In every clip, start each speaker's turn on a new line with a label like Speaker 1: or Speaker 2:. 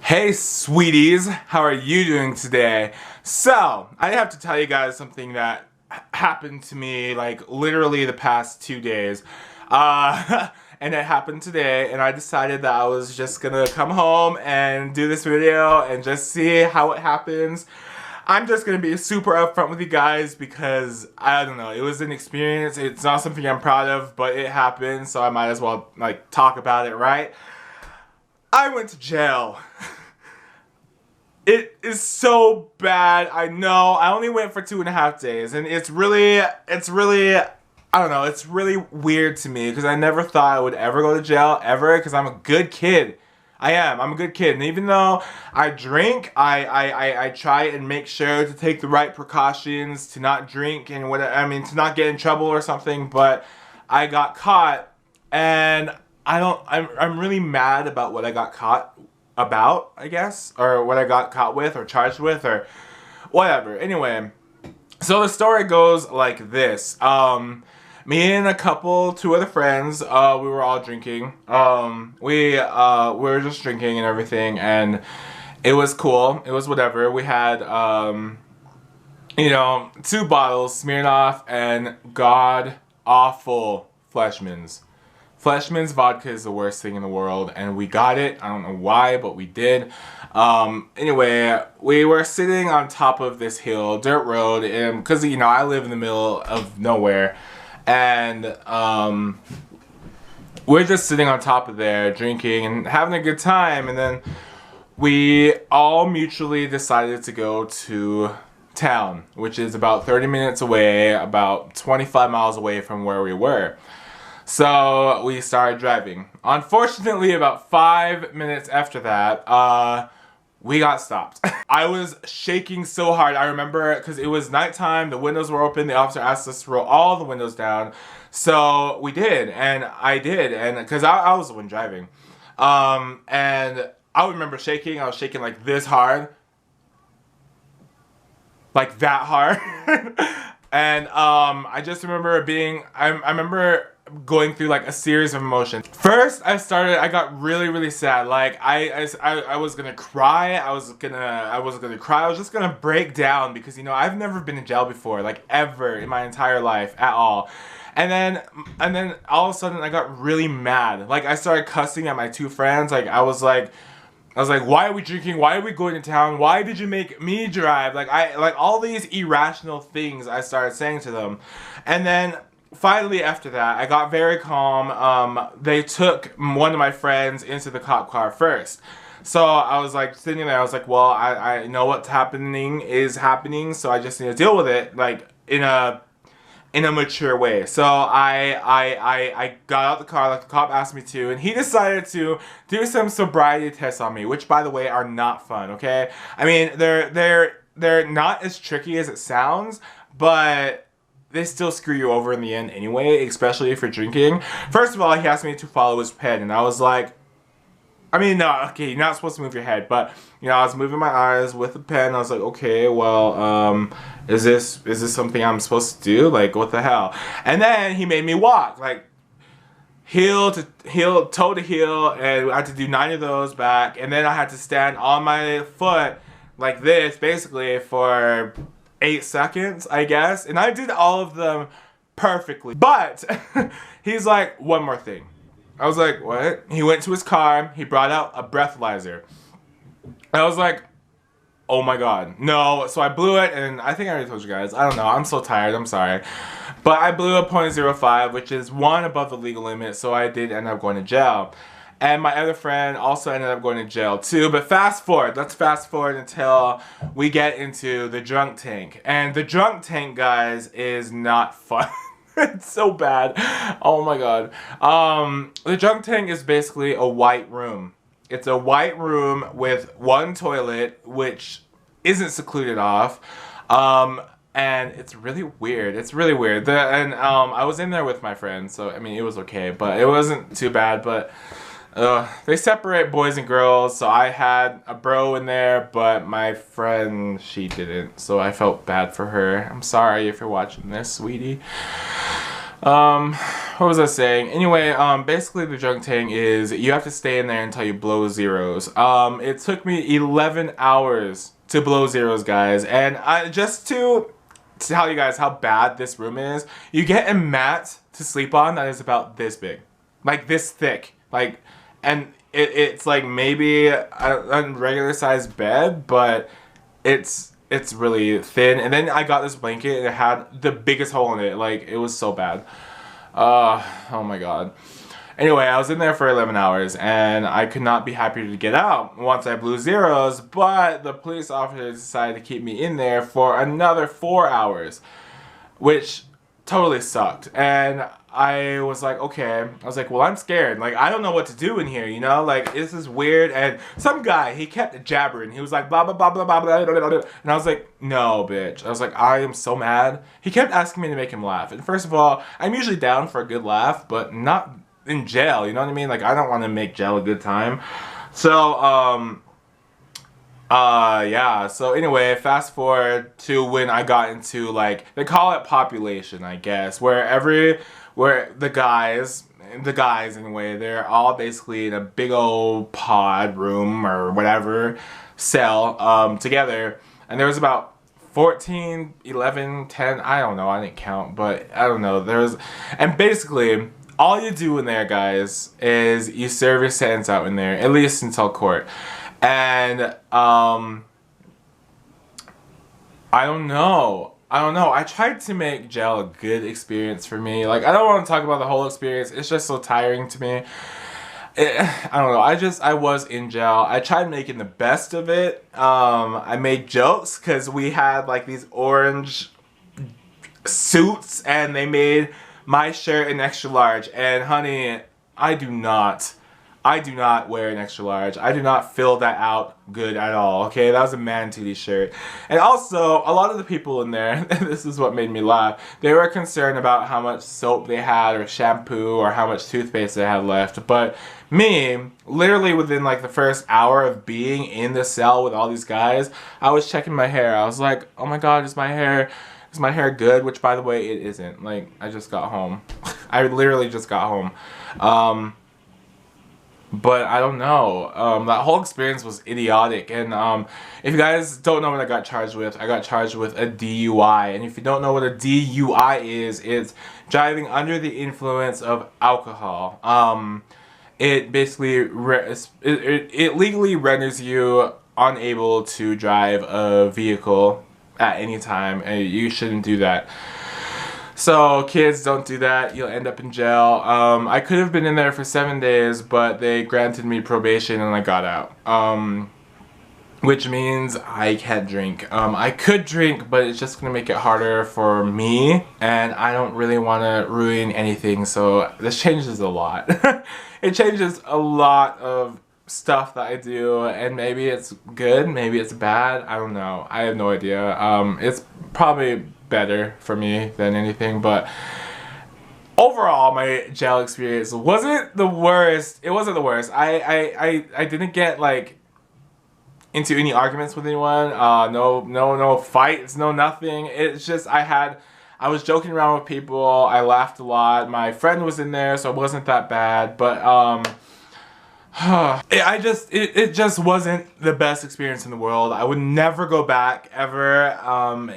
Speaker 1: Hey sweeties, how are you doing today? So, I have to tell you guys something that happened to me like literally the past 2 days. And it happened today, and I decided that I was just gonna come home and do this video and just see how it happens. I'm just gonna be super upfront with you guys because I don't know, it was an experience. It's not something I'm proud of, but it happened, so I might as well like talk about it, right? I went to jail. It is so bad. I know. I only went for 2.5 days, and it's really, I don't know, it's really weird to me because I never thought I would ever go to jail, ever, because I'm a good kid. I'm a good kid. And even though I drink, I try and make sure to take the right precautions to not drink and to not get in trouble or something, but I got caught, and I'm really mad about what I got caught about, I guess, or what I got caught with or charged with or whatever. Anyway, so the story goes like this. Me and two other friends, we were all drinking. We were just drinking and everything, and it was cool. It was whatever. We had 2 bottles, Smirnoff and god awful Fleshman's. Fleshman's vodka is the worst thing in the world, and we got it. I don't know why, but we did. Anyway, we were sitting on top of this hill, dirt road, and because I live in the middle of nowhere, and we're just sitting on top of there, drinking and having a good time, and then we all mutually decided to go to town, which is about 30 minutes away, about 25 miles away from where we were. So we started driving. Unfortunately, about 5 minutes after that, we got stopped. I was shaking so hard. I remember because it was nighttime, the windows were open, the officer asked us to roll all the windows down. So we did, and I did, and because I was the one driving. And I remember shaking. I was shaking like this hard. Like that hard. And I just remember I remember going through like a series of emotions. First, I got really sad. Like I was gonna cry. I was gonna cry. I was just gonna break down because I've never been in jail before, like ever in my entire life at all. And then all of a sudden I got really mad. Like I started cussing at my 2 friends. Like I was like, why are we drinking? Why are we going to town? Why did you make me drive? Like all these irrational things I started saying to them. And then finally after that, I got very calm. They took one of my friends into the cop car first. So I was like sitting there, I was like, well, I know what's happening is happening, so I just need to deal with it like in a mature way. So I got out the car like the cop asked me to, and he decided to do some sobriety tests on me, which by the way are not fun, okay? I mean, they're not as tricky as it sounds, but they still screw you over in the end anyway, especially if you're drinking. First of all, he asked me to follow his pen, and I was like, no, okay, you're not supposed to move your head, but I was moving my eyes with the pen. I was like, okay, well, is this something I'm supposed to do? Like, what the hell? And then he made me walk, like heel to heel, toe to heel, and I had to do 9 of those back, and then I had to stand on my foot like this, basically for 8 seconds, I guess, and I did all of them perfectly. But he's like, one more thing. I was like, what? He went to his car, he brought out a breathalyzer. I was like, oh my god, no. So I blew it, and I think I already told you guys. I don't know, I'm so tired, I'm sorry. But I blew a .05, which is 1 above the legal limit, so I did end up going to jail. And my other friend also ended up going to jail too. But let's fast forward until we get into the drunk tank. And the drunk tank, guys, is not fun. It's so bad. Oh my god. The drunk tank is basically a white room. It's a white room with 1 toilet, which isn't secluded off. And it's really weird. It's really weird. I was in there with my friend, so I mean it was okay, but it wasn't too bad. But they separate boys and girls, so I had a bro in there, but my friend, she didn't, so I felt bad for her. I'm sorry if you're watching this, sweetie. What was I saying? Anyway, basically the drunk tank is you have to stay in there until you blow zeros. It took me 11 hours to blow zeros, guys, and just to tell you guys how bad this room is, you get a mat to sleep on that is about this big, like this thick, like, and it's like maybe a regular sized bed, but it's really thin. And then I got this blanket and it had the biggest hole in it. Like, it was so bad. Oh my god. Anyway, I was in there for 11 hours and I could not be happier to get out once I blew zeros, but the police officer decided to keep me in there for another 4 hours, which totally sucked. And I was like, okay. I was like, well, I'm scared. Like, I don't know what to do in here, you know? Like, this is weird. And some guy, he kept jabbering. He was like, blah, blah, blah, blah, blah, blah, blah, blah, blah. And I was like, no, bitch. I was like, I am so mad. He kept asking me to make him laugh. And first of all, I'm usually down for a good laugh, but not in jail, you know what I mean? Like, I don't want to make jail a good time. So, yeah, so anyway, fast forward to when I got into, like, they call it population, I guess, where the guys anyway, they're all basically in a big old pod room or whatever, cell, together, and there was about 14, 11, 10, I don't know, I didn't count, but I don't know, and basically, all you do in there, guys, is you serve your sentence out in there, at least until court. And, I don't know. I tried to make jail a good experience for me. Like, I don't want to talk about the whole experience. It's just so tiring to me. I don't know. I was in jail. I tried making the best of it. I made jokes because we had, like, these orange suits and they made my shirt an extra large. And, honey, I do not wear an extra large. I do not fill that out good at all, okay? That was a man titty shirt. And also, a lot of the people in there, this is what made me laugh, they were concerned about how much soap they had or shampoo or how much toothpaste they had left. But me, literally within like the first hour of being in the cell with all these guys, I was checking my hair. I was like, oh my god, is my hair good? Which, by the way, it isn't. Like, I just got home. I literally just got home. But I don't know. That whole experience was idiotic. And if you guys don't know what I got charged with a DUI. And if you don't know what a DUI is, it's driving under the influence of alcohol. It basically it legally renders you unable to drive a vehicle at any time, and you shouldn't do that. So kids, don't do that. You'll end up in jail. I could have been in there for 7 days, but they granted me probation and I got out. Which means I can't drink. I could drink, but it's just gonna make it harder for me, and I don't really want to ruin anything. So this changes a lot. It changes a lot of stuff that I do, and maybe it's good, maybe it's bad. I don't know. I have no idea. It's probably better for me than anything, but overall my jail experience wasn't the worst. It wasn't the worst. I didn't get like into any arguments with anyone. No fights, no nothing. It's just I was joking around with people. I laughed a lot. My friend was in there, so it wasn't that bad, but it just wasn't the best experience in the world. I would never go back ever.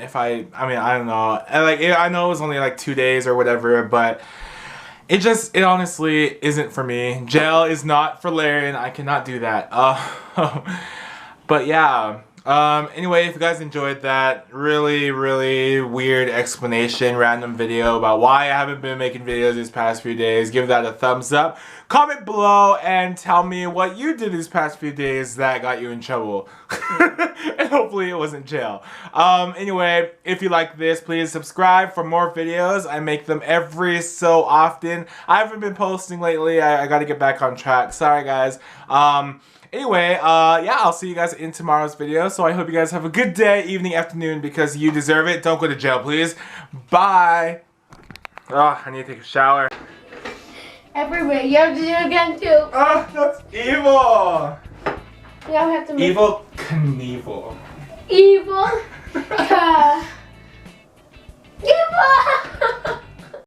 Speaker 1: If I mean, I don't know. I know it was only like 2 days or whatever, but it honestly isn't for me. Jail is not for Larin. I cannot do that. But yeah. Anyway, if you guys enjoyed that really weird explanation, random video about why I haven't been making videos these past few days, give that a thumbs up. Comment below and tell me what you did these past few days that got you in trouble. And hopefully it wasn't jail. Anyway, if you like this, please subscribe for more videos. I make them every so often. I haven't been posting lately. I gotta get back on track. Sorry, guys. Anyway, yeah, I'll see you guys in tomorrow's video. So I hope you guys have a good day, evening, afternoon, because you deserve it. Don't go to jail, please. Bye. Oh, I need to take a shower.
Speaker 2: Everywhere. You have to do it again, too.
Speaker 1: Oh, that's evil.
Speaker 2: You don't have to make
Speaker 1: Evil Knievel.
Speaker 2: Evil. Evil.